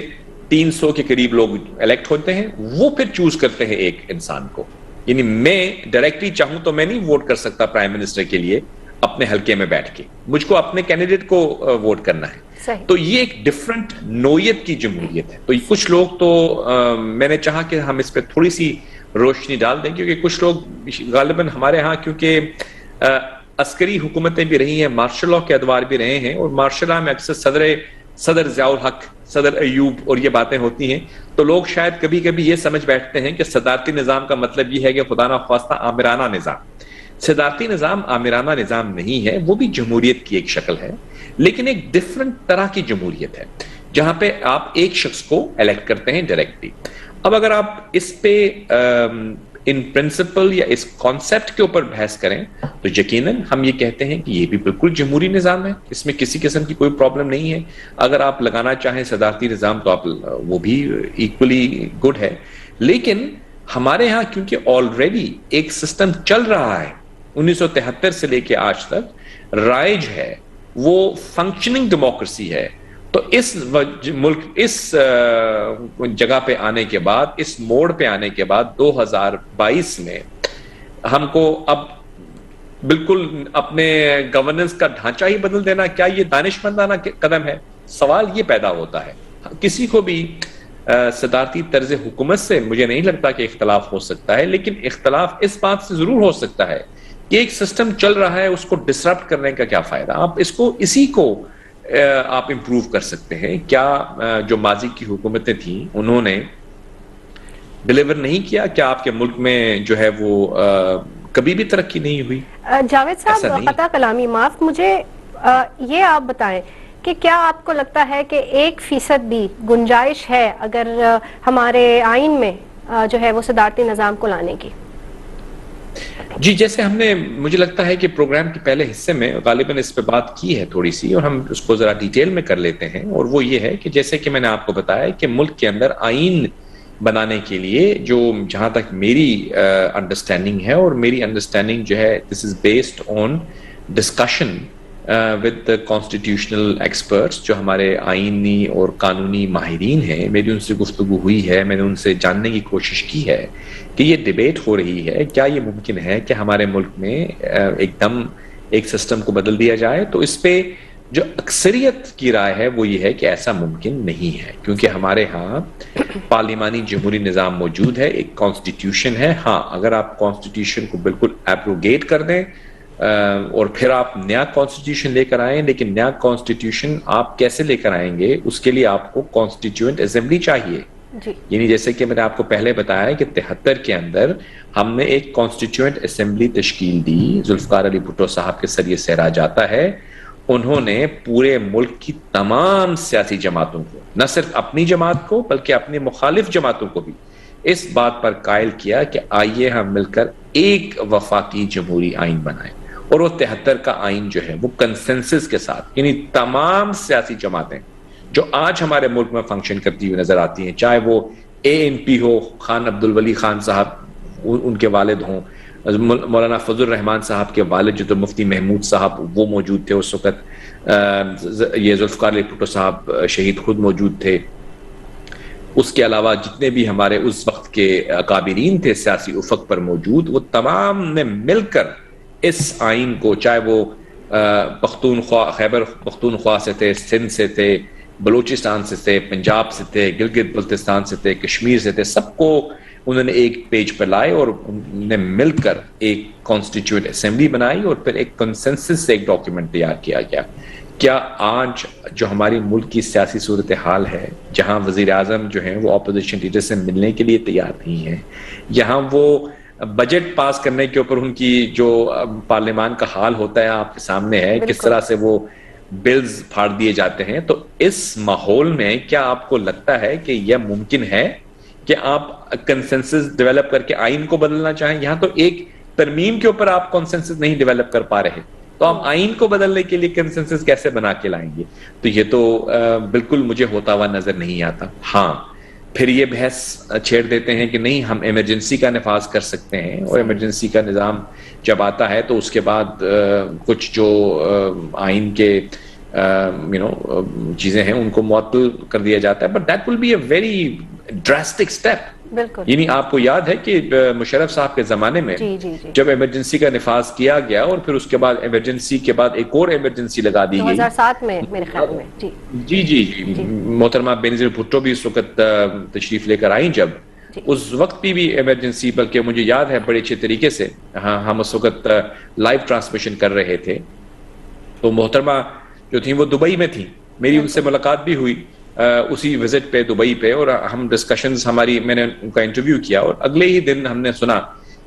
300 کے قریب لوگ الیکٹ ہوتے ہیں, وہ پھر چوز کرتے ہیں ایک انسان کو. یعنی میں ڈائریکٹلی چاہوں تو میں نہیں ووٹ کر سکتا پرائم منسٹر کے لیے اپنے حلقے میں بیٹھ کے, مجھ کو اپنے کینڈیڈیٹ کو ووٹ کرنا ہے. تو یہ ایک ڈفرنٹ نوعیت کی جمہوریت ہے. تو کچھ لوگ تو میں نے چاہا کہ ہم اس پہ تھوڑی سی روشنی ڈال دیں, کیونکہ کچھ لوگ غالباً ہمارے ہاں کیونکہ عسکری حکومتیں بھی رہی ہیں, مارشل لاء کے ادوار بھی رہے ہیں, اور مارشل لاء میں اکثر صدر ضیاء الحق, صدر ایوب اور یہ باتیں ہوتی ہیں, تو لوگ شاید کبھی کبھی یہ سمجھ بیٹھتے ہیں کہ صدارتی نظام کا مطلب یہ ہے کہ خدا نخواستہ آمرانہ نظام. صدارتی نظام آمرانہ نظام نہیں ہے, وہ بھی جمہوریت کی ایک شکل ہے, لیکن ایک ڈفرنٹ طرح کی جمہوریت ہے جہاں پہ آپ ایک شخص کو الیکٹ کرتے ہیں ڈائریکٹلی. اب اگر آپ اس پہ ان پرنسپل یا اس کانسیپٹ کے اوپر بحث کریں تو یقیناً ہم یہ کہتے ہیں کہ یہ بھی بالکل جمہوری نظام ہے, اس میں کسی قسم کی کوئی پرابلم نہیں ہے. اگر آپ لگانا چاہیں صدارتی نظام تو آپ وہ بھی ایکولی گڈ ہے. لیکن ہمارے ہاں کیونکہ آلریڈی ایک سسٹم چل رہا ہے 1973 سے لے کے آج تک رائج ہے, وہ فنکشننگ ڈیموکریسی ہے, تو اس ملک اس جگہ پہ آنے کے بعد, اس موڑ پہ آنے کے بعد 2022 میں ہم کو اب بالکل اپنے گورننس کا ڈھانچہ ہی بدل دینا, کیا یہ دانشمندانہ قدم ہے؟ سوال یہ پیدا ہوتا ہے. کسی کو بھی صدارتی طرز حکومت سے مجھے نہیں لگتا کہ اختلاف ہو سکتا ہے, لیکن اختلاف اس بات سے ضرور ہو سکتا ہے کہ ایک سسٹم چل رہا ہے, اس کو ڈسرپٹ کرنے کا کیا فائدہ. آپ اس کو اسی کو آپ امپروو کر سکتے ہیں. کیا جو ماضی کی حکومتیں تھیں انہوں نے ڈیلیور نہیں کیا؟ کیا آپ کے ملک میں جو ہے وہ کبھی بھی ترقی نہیں ہوئی؟ جاوید صاحب قطع کلامی معاف, مجھے یہ آپ بتائیں کہ کیا آپ کو لگتا ہے کہ 1% بھی گنجائش ہے اگر ہمارے آئین میں جو ہے وہ صدارتی نظام کو لانے کی؟ جی, جیسے ہم نے, مجھے لگتا ہے کہ پروگرام کے پہلے حصے میں غالباً اس پہ بات کی ہے تھوڑی سی, اور ہم اس کو ذرا ڈیٹیل میں کر لیتے ہیں. اور وہ یہ ہے کہ جیسے کہ میں نے آپ کو بتایا کہ ملک کے اندر آئین بنانے کے لیے جو جہاں تک میری انڈرسٹینڈنگ ہے, اور میری انڈرسٹینڈنگ جو ہے this is based on discussion with constitutional experts, جو ہمارے آئینی اور قانونی ماہرین ہیں, میری ان سے گفتگو ہوئی ہے, میں نے ان سے جاننے کی کوشش کی ہے کہ یہ ڈیبیٹ ہو رہی ہے کیا یہ ممکن ہے کہ ہمارے ملک میں ایک دم ایک سسٹم کو بدل دیا جائے. تو اس پہ جو اکثریت کی رائے ہے وہ یہ ہے کہ ایسا ممکن نہیں ہے, کیونکہ ہمارے ہاں پارلیمانی جمہوری نظام موجود ہے, ایک کانسٹیٹیوشن ہے. ہاں اگر آپ کانسٹیٹیوشن کو بالکل ایبروگیٹ کر دیں اور پھر آپ نیا کانسٹیٹیوشن لے کر آئیں, لیکن نیا کانسٹیٹیوشن آپ کیسے لے کر آئیں گے, اس کے لیے آپ کو کانسٹیٹیوئنٹ اسمبلی چاہیے. یعنی جیسے کہ میں نے آپ کو پہلے بتایا کہ 73 کے اندر ہم نے ایک کانسٹیٹیوئنٹ اسمبلی تشکیل دی, ذوالفقار علی بھٹو صاحب کے سر یہ صحرا جاتا ہے. انہوں نے پورے ملک کی تمام سیاسی جماعتوں کو, نہ صرف اپنی جماعت کو بلکہ اپنی مخالف جماعتوں کو بھی اس بات پر قائل کیا کہ آئیے ہم مل کر ایک وفاقی جمہوری آئین بنائیں. اور وہ 73 کا آئین جو ہے وہ کنسنسس کے ساتھ, یعنی تمام سیاسی جماعتیں جو آج ہمارے ملک میں فنکشن کرتی ہوئی نظر آتی ہیں, چاہے وہ ANP ہو, خان عبدالولی خان صاحب ان کے والد ہوں, مولانا فضل الرحمان صاحب کے والد جو تو مفتی محمود صاحب وہ موجود تھے اس وقت, یہ ذوالفقار علی بھٹو صاحب شہید خود موجود تھے. اس کے علاوہ جتنے بھی ہمارے اس وقت کے اکابرین تھے سیاسی افق پر موجود, وہ تمام نے مل کر اس آئین کو, چاہے وہ پختونخوا, خیبر پختونخوا سے تھے, سندھ سے تھے, بلوچستان سے تھے, پنجاب سے تھے, گلگت بلتستان سے تھے, کشمیر سے تھے, سب کو انہوں نے ایک پیج پر لائے اور انہوں نے مل کر ایک کانسٹیٹیوئنٹ اسمبلی بنائی اور پھر ایک کنسنسس سے ایک ڈاکیومنٹ تیار کیا گیا. کیا آج جو ہماری ملک کی سیاسی صورتحال ہے, جہاں وزیر اعظم جو ہیں وہ اپوزیشن لیڈر سے ملنے کے لیے تیار نہیں ہیں, یہاں وہ بجٹ پاس کرنے کے اوپر ان کی جو پارلیمان کا حال ہوتا ہے آپ کے سامنے ہے, کس طرح سے وہ بلز پھاڑ دیے جاتے ہیں, تو اس ماحول میں کیا آپ کو لگتا ہے کہ یہ ممکن ہے کہ آپ کنسنسس ڈیولپ کر کے آئین کو بدلنا چاہیں؟ یہاں تو ایک ترمیم کے اوپر آپ کنسنسس نہیں ڈیولپ کر پا رہے, تو آپ آئین کو بدلنے کے لیے کنسنسس کیسے بنا کے لائیں گے؟ تو یہ تو بالکل مجھے ہوتا ہوا نظر نہیں آتا. ہاں پھر یہ بحث چھیڑ دیتے ہیں کہ نہیں ہم ایمرجنسی کا نفاذ کر سکتے ہیں, اور ایمرجنسی کا نظام جب آتا ہے تو اس کے بعد کچھ جو آئین کے چیزیں ہیں ان کو معطل کر دیا جاتا ہے, but that will be a very drastic step. یعنی آپ کو یاد ہے کہ مشرف صاحب کے زمانے میں جب ایمرجنسی کا نفاذ کیا گیا اور پھر اس کے بعد ایمرجنسی کے بعد ایک اور ایمرجنسی لگا دی گئی 2007 میں میرے خیال میں. جی محترمہ بینظیر بھٹو بھی اس وقت تشریف لے کر آئیں, جب اس وقت بھی ایمرجنسی, بلکہ مجھے یاد ہے بڑے اچھے طریقے سے ہم اس وقت لائیو ٹرانسمیشن کر رہے تھے, تو محترمہ جو تھیں وہ دبئی میں تھیں, میری ان سے ملاقات بھی ہوئی اسی وزٹ پہ دبئی پہ, اور ہم ڈسکشنز ہماری, میں نے ان کا انٹرویو کیا اور اگلے ہی دن ہم نے سنا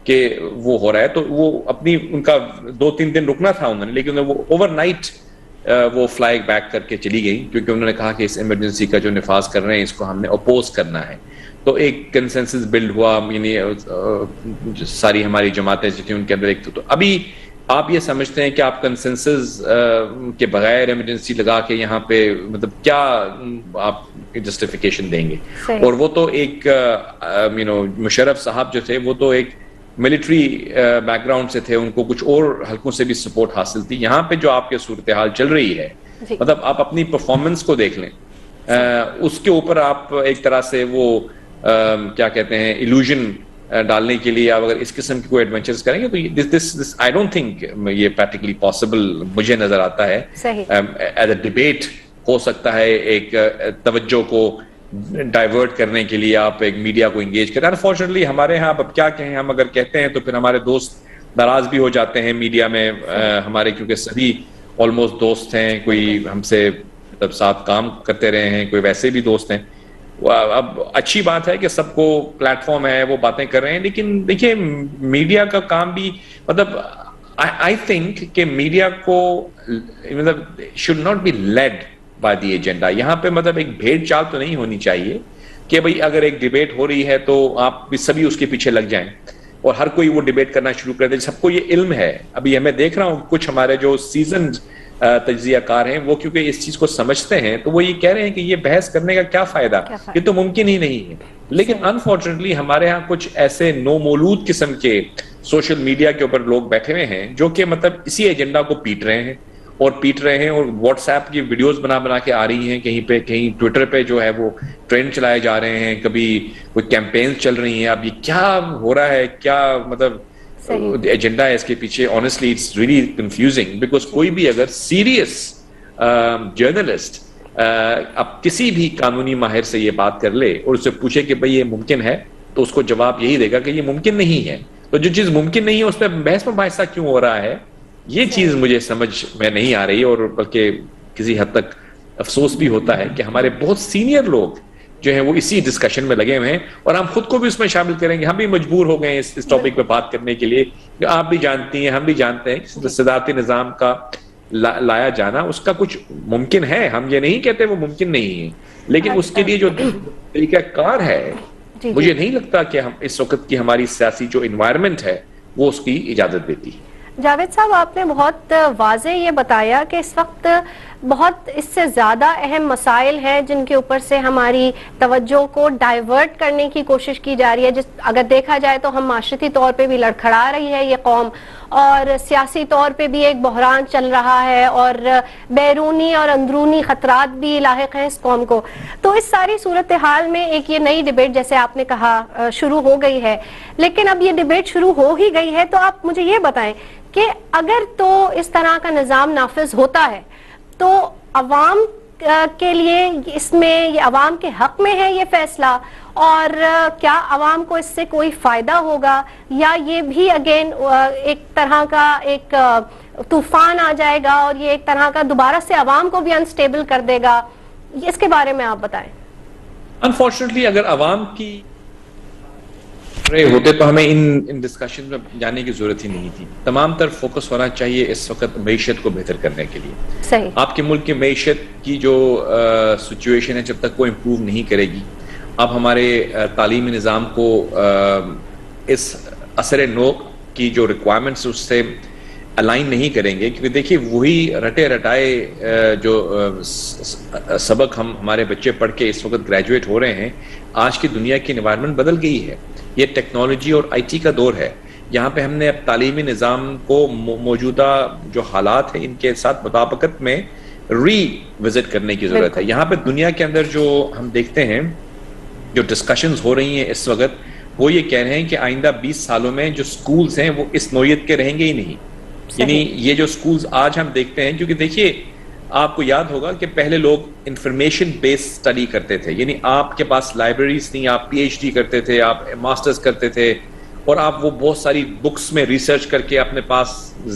کہ وہ ہو رہا ہے, تو وہ اپنی ان کا 2-3 دن رکنا تھا انہوں نے, لیکن وہ اوور نائٹ وہ فلائی بیک کر کے چلی گئی, کیونکہ انہوں نے کہا کہ اس ایمرجنسی کا جو نفاذ کر رہے ہیں اس کو ہم نے اپوز کرنا ہے. تو ایک کنسنسس بلڈ ہوا, یعنی ساری ہماری جماعتیں جو تھیں ان کے اندر ایک, تو ابھی آپ یہ سمجھتے ہیں کہ آپ کنسنسس کے بغیر ایمرجنسی لگا کے یہاں پہ مطلب کیا آپ جسٹیفیکیشن دیں گے؟ اور وہ تو ایک مشرف صاحب جو تھے وہ تو ایک ملٹری بیک گراؤنڈ سے تھے, ان کو کچھ اور حلقوں سے بھی سپورٹ حاصل تھی. یہاں پہ جو آپ کے صورتحال چل رہی ہے, مطلب آپ اپنی پرفارمنس کو دیکھ لیں, اس کے اوپر آپ ایک طرح سے وہ کیا کہتے ہیں ایلوژن ڈالنے کے لیے آپ اگر اس قسم کی کوئی ایڈونچرز کریں گے تو دس آئی ڈونٹ تھنک یہ پریکٹیکلی پاسبل مجھے نظر آتا ہے. ایز اے ڈیبیٹ ہو سکتا ہے, ایک توجہ کو ڈائیورٹ کرنے کے لیے آپ ایک میڈیا کو انگیج کریں. انفارچونیٹلی ہمارے ہاں اب کیا کہیں, ہم اگر کہتے ہیں تو پھر ہمارے دوست ناراض بھی ہو جاتے ہیں میڈیا میں ہمارے, کیونکہ سبھی آلموسٹ دوست ہیں, کوئی ہم سے مطلب ساتھ کام کرتے رہے ہیں, کوئی ویسے بھی دوست ہیں. اب اچھی بات ہے کہ سب کو پلیٹ فارم ہے, وہ باتیں کر رہے ہیں, لیکن دیکھیے میڈیا کا کام بھی مطلب آئی تھنک کہ میڈیا کو مطلب should not be led by the agenda. یہاں پہ مطلب ایک بھیڑ چال تو نہیں ہونی چاہیے کہ بھئی اگر ایک ڈیبیٹ ہو رہی ہے تو آپ بھی سبھی اس کے پیچھے لگ جائیں اور ہر کوئی وہ ڈیبیٹ کرنا شروع کر دے. سب کو یہ علم ہے, ابھی ہمیں دیکھ رہا ہوں کچھ ہمارے جو سیزنڈ تجزیہ کار ہیں، وہ کیونکہ اس چیز کو سمجھتے ہیں تو وہ یہ کہہ رہے ہیں کہ یہ بحث کرنے کا کیا فائدہ، یہ تو ممکن ہی نہیں ہے. لیکن انفارچونیٹلی ہمارے ہاں کچھ ایسے نو مولود قسم کے سوشل میڈیا کے اوپر لوگ بیٹھے ہوئے ہیں جو کہ مطلب اسی ایجنڈا کو پیٹ رہے ہیں اور واٹس ایپ کی ویڈیوز بنا کے آ رہی ہیں، کہیں ٹویٹر پہ جو ہے وہ ٹرینڈ چلائے جا رہے ہیں، کبھی کوئی کیمپینز چل رہی ہیں. اب یہ کیا ہو رہا ہے، کیا مطلب ایجنڈا ہے اس کے پیچھے؟ Honestly it's really confusing, because کوئی بھی اگر سیریس جرنلسٹ اب کسی بھی قانونی ماہر سے یہ بات کر لے اور اس سے پوچھے کہ بھئی یہ ممکن ہے، تو اس کو جواب یہی دے گا کہ یہ ممکن نہیں ہے. تو جو چیز ممکن نہیں ہے اس پہ بحث مباحثہ کیوں ہو رہا ہے، یہ چیز مجھے سمجھ میں نہیں آ رہی. اور بلکہ کسی حد تک افسوس بھی ہوتا ہے کہ ہمارے بہت سینئر لوگ جو ہیں وہ اسی ڈسکشن میں لگے ہوئے ہیں، اور ہم خود کو بھی اس میں شامل کریں گے. ہم بھی مجبور ہو گئے ہیں اس ٹاپک پہ بات کرنے کے لیے. آپ بھی جانتی ہیں، ہم بھی جانتے ہیں کہ صدارتی نظام کا لایا جانا اس کا کچھ ممکن ہے، ہم یہ نہیں کہتے وہ ممکن نہیں ہے، لیکن اس کے لیے جو طریقہ کار ہے مجھے نہیں لگتا کہ ہم اس وقت کی ہماری سیاسی جو انوائرمنٹ ہے وہ اس کی اجازت دیتی ہے. جاوید صاحب، آپ نے بہت واضح یہ بتایا کہ اس وقت بہت اس سے زیادہ اہم مسائل ہیں جن کے اوپر سے ہماری توجہ کو ڈائیورٹ کرنے کی کوشش کی جا رہی ہے. اگر دیکھا جائے تو ہم معاشرتی طور پہ بھی لڑکھڑا رہی ہے یہ قوم، اور سیاسی طور پہ بھی ایک بحران چل رہا ہے، اور بیرونی اور اندرونی خطرات بھی لاحق ہیں اس قوم کو. تو اس ساری صورتحال میں ایک یہ نئی ڈیبیٹ جیسے آپ نے کہا شروع ہو گئی ہے. لیکن اب یہ ڈیبیٹ شروع ہو ہی گئی ہے تو آپ مجھے یہ بتائیں کہ اگر تو اس طرح کا نظام نافذ ہوتا ہے تو عوام کے لیے اس میں یہ عوام کے حق میں ہے یہ فیصلہ، اور کیا عوام کو اس سے کوئی فائدہ ہوگا، یا یہ بھی اگین ایک طرح کا ایک طوفان آ جائے گا اور یہ ایک طرح کا دوبارہ سے عوام کو بھی انسٹیبل کر دے گا؟ اس کے بارے میں آپ بتائیں. انفارچونیٹلی اگر عوام کی رہے ہوتے تو ہمیں ان ڈسکشن میں جانے کی ضرورت ہی نہیں تھی. تمام تر فوکس ہونا چاہیے اس وقت معیشت کو بہتر کرنے کے لیے. صحیح. آپ کے ملک کی معیشت کی جو سچویشن ہے جب تک وہ امپروو نہیں کرے گی، آپ ہمارے تعلیمی نظام کو اس اثر نو کی جو ریکوائرمنٹس اس سے الائن نہیں کریں گے، کیونکہ دیکھیے وہی رٹے رٹائے جو سبق ہمارے بچے پڑھ کے اس وقت گریجویٹ ہو رہے ہیں. آج کی دنیا کی انوائرمنٹ بدل گئی ہے، یہ ٹیکنالوجی اور آئی ٹی کا دور ہے. یہاں پہ ہم نے اب تعلیمی نظام کو موجودہ جو حالات ہیں ان کے ساتھ مطابقت میں ری وزٹ کرنے کی ضرورت ہے. یہاں پہ دنیا کے اندر جو ہم دیکھتے ہیں جو ڈسکشنز ہو رہی ہیں اس وقت، وہ یہ کہہ رہے ہیں کہ آئندہ 20 سالوں میں جو سکولز ہیں وہ اس نوعیت کے رہیں گے ہی نہیں. یعنی یہ جو سکولز آج ہم دیکھتے ہیں، کیونکہ دیکھیے آپ کو یاد ہوگا کہ پہلے لوگ انفارمیشن بیس سٹڈی کرتے تھے، یعنی آپ کے پاس لائبریریز تھیں، آپ پی ایچ ڈی کرتے تھے، آپ ماسٹرز کرتے تھے، اور آپ وہ بہت ساری بکس میں ریسرچ کر کے اپنے پاس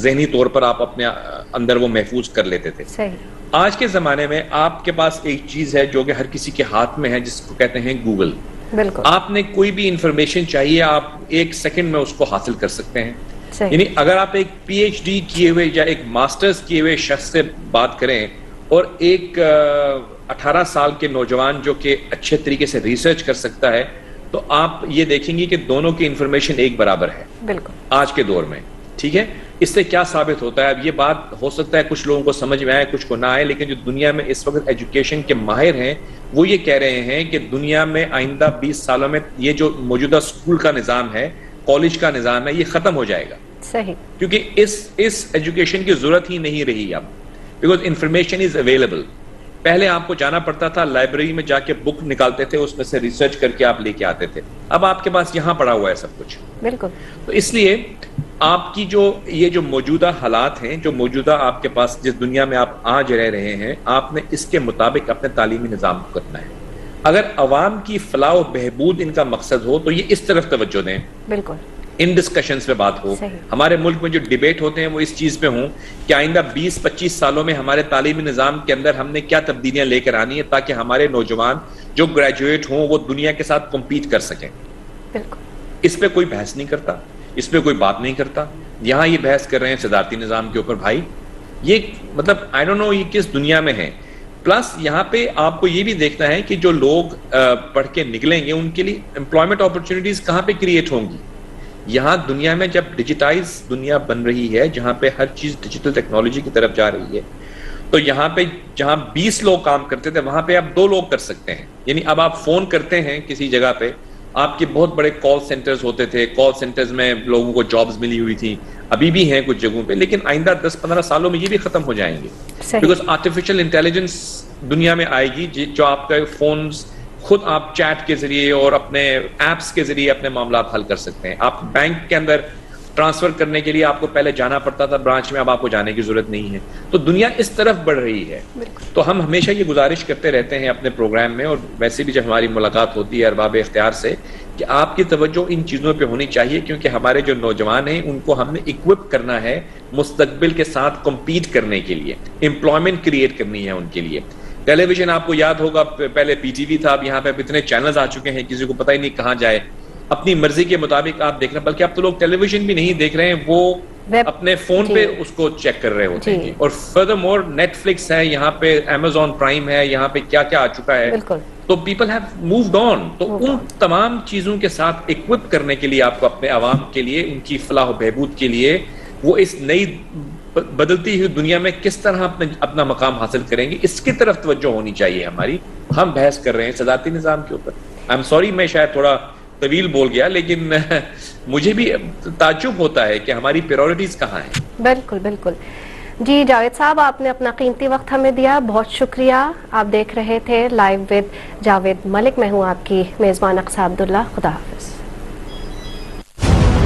ذہنی طور پر آپ اپنے اندر وہ محفوظ کر لیتے تھے. آج کے زمانے میں آپ کے پاس ایک چیز ہے جو کہ ہر کسی کے ہاتھ میں ہے، جس کو کہتے ہیں گوگل. بالکل. آپ نے کوئی بھی انفارمیشن چاہیے آپ 1 سیکنڈ میں اس کو حاصل کر سکتے ہیں. یعنی اگر آپ ایک پی ایچ ڈی کیے ہوئے یا ایک ماسٹرز کیے ہوئے شخص سے بات کریں اور ایک 18 سال کے نوجوان جو کہ اچھے طریقے سے ریسرچ کر سکتا ہے، تو آپ یہ دیکھیں گے کہ دونوں کی انفارمیشن ایک برابر ہے. بالکل. آج کے دور میں ٹھیک ہے. اس سے کیا ثابت ہوتا ہے؟ اب یہ بات ہو سکتا ہے کچھ لوگوں کو سمجھ میں آئے، کچھ کو نہ آئے، لیکن جو دنیا میں اس وقت ایجوکیشن کے ماہر ہیں وہ یہ کہہ رہے ہیں کہ دنیا میں آئندہ 20 سالوں میں یہ جو موجودہ اسکول کا نظام ہے، کالج کا نظام ہے، یہ ختم ہو جائے گا. صحیح. کیونکہ اس ایجوکیشن کی ضرورت ہی نہیں رہی اب، بیکاز انفارمیشن از اویلیبل. پہلے آپ کو جانا پڑتا تھا لائبریری میں، جا کے بک نکالتے تھے، اس میں سے ریسرچ کر کے آپ لے کے آتے تھے. اب آپ کے پاس یہاں پڑا ہوا ہے سب کچھ. بالکل. تو اس لیے آپ کی یہ جو موجودہ حالات ہیں، جو موجودہ آپ کے پاس جس دنیا میں آپ آج رہ رہے ہیں، آپ نے اس کے مطابق اپنے تعلیمی نظام کو کرنا ہے. اگر عوام کی فلاح و بہبود ان کا مقصد ہو تو یہ اس طرف توجہ دیں. بالکل. ان ڈسکشنز پہ بات ہو. ہمارے ملک میں جو ڈیبیٹ ہوتے ہیں وہ اس چیز پہ ہوں کہ آئندہ 20-25 سالوں میں ہمارے تعلیمی نظام کے اندر ہم نے کیا تبدیلیاں لے کر آنی ہے تاکہ ہمارے نوجوان جو گریجویٹ ہوں وہ دنیا کے ساتھ کمپیٹ کر سکیں. بالکل. اس پہ کوئی بحث نہیں کرتا، اس پہ کوئی بات نہیں کرتا. یہاں یہ بحث کر رہے ہیں صدارتی نظام کے اوپر. بھائی یہ مطلب آئی ڈونٹ نو یہ کس دنیا میں ہے. پلس یہاں پہ آپ کو یہ بھی دیکھنا ہے کہ جو لوگ پڑھ کے نکلیں گے ان کے لیے امپلائمنٹ اپرچونیٹیز کہاں پہ کریٹ ہوں گی. یہاں دنیا میں جب ڈیجیٹائز دنیا بن رہی ہے، جہاں پہ ہر چیز ڈیجیٹل ٹیکنالوجی کی طرف جا رہی ہے، تو یہاں پہ جہاں 20 لوگ کام کرتے تھے وہاں پہ آپ 2 لوگ کر سکتے ہیں. یعنی اب آپ فون کرتے ہیں کسی جگہ پہ, آپ کے بہت بڑے کال سینٹرز ہوتے تھے, کال سینٹرز میں لوگوں کو جابز ملی ہوئی تھی, ابھی بھی ہیں کچھ جگہوں پہ, لیکن آئندہ 10-15 سالوں میں یہ بھی ختم ہو جائیں گے, بیکاز آرٹیفیشیل انٹیلیجنس دنیا میں آئے گی جو آپ کا فونز خود آپ چیٹ کے ذریعے اور اپنے ایپس کے ذریعے اپنے معاملات حل کر سکتے ہیں. آپ بینک کے اندر ٹرانسفر کرنے کے لیے آپ کو پہلے جانا پڑتا تھا برانچ میں, اب آپ کو جانے کی ضرورت نہیں ہے. تو دنیا اس طرف بڑھ رہی ہے. تو ہم ہمیشہ یہ گزارش کرتے رہتے ہیں اپنے پروگرام میں, اور ویسے بھی جب ہماری ملاقات ہوتی ہے ارباب اختیار سے, کہ آپ کی توجہ ان چیزوں پہ ہونی چاہیے, کیونکہ ہمارے جو نوجوان ہیں ان کو ہم نے اکوپ کرنا ہے مستقبل کے ساتھ کمپیٹ کرنے کے لیے, امپلائمنٹ کریٹ کرنی ہے ان کے لیے. ٹیلی ویژن آپ کو یاد ہوگا پہلے پی ٹی وی تھا, اب یہاں پہ اتنے چینلز آ چکے ہیں کسی کو پتہ ہی نہیں کہاں جائے, اپنی مرضی کے مطابق آپ دیکھ رہے ہیں. بلکہ اب تو لوگ ٹیلی ویژن بھی نہیں دیکھ رہے ہیں, وہ اپنے فون پہ اس کو چیک کر رہے ہوتے ہیں. اور فردر مور نیٹ فلکس ہے یہاں پہ, امیزون پرائم ہے یہاں پہ, کیا کیا آ چکا ہے. تو پیپل ہیو مووڈ آن. تو ان تمام چیزوں کے ساتھ اکوپ کرنے کے لیے آپ کو اپنے عوام کے لیے, ان کی فلاح و بہبود کے لیے, وہ اس نئی بدلتی ہوئی دنیا میں کس طرح اپنا مقام حاصل کریں گے, اس کی طرف توجہ ہونی چاہیے ہماری. ہم بحث کر رہے ہیں صدارتی نظام کے اوپر. آئی ایم سوری میں شاید تھوڑا طویل بول گیا, لیکن مجھے بھی تعجب ہوتا ہے کہ ہماری پریورٹیز کہاں ہیں. بالکل بالکل. جی جاوید صاحب, آپ نے اپنا قیمتی وقت ہمیں دیا, بہت شکریہ. آپ دیکھ رہے تھے لائیو ود جاوید ملک, میں ہوں آپ کی میزبان اقصیٰ عبداللہ. خدا حافظ.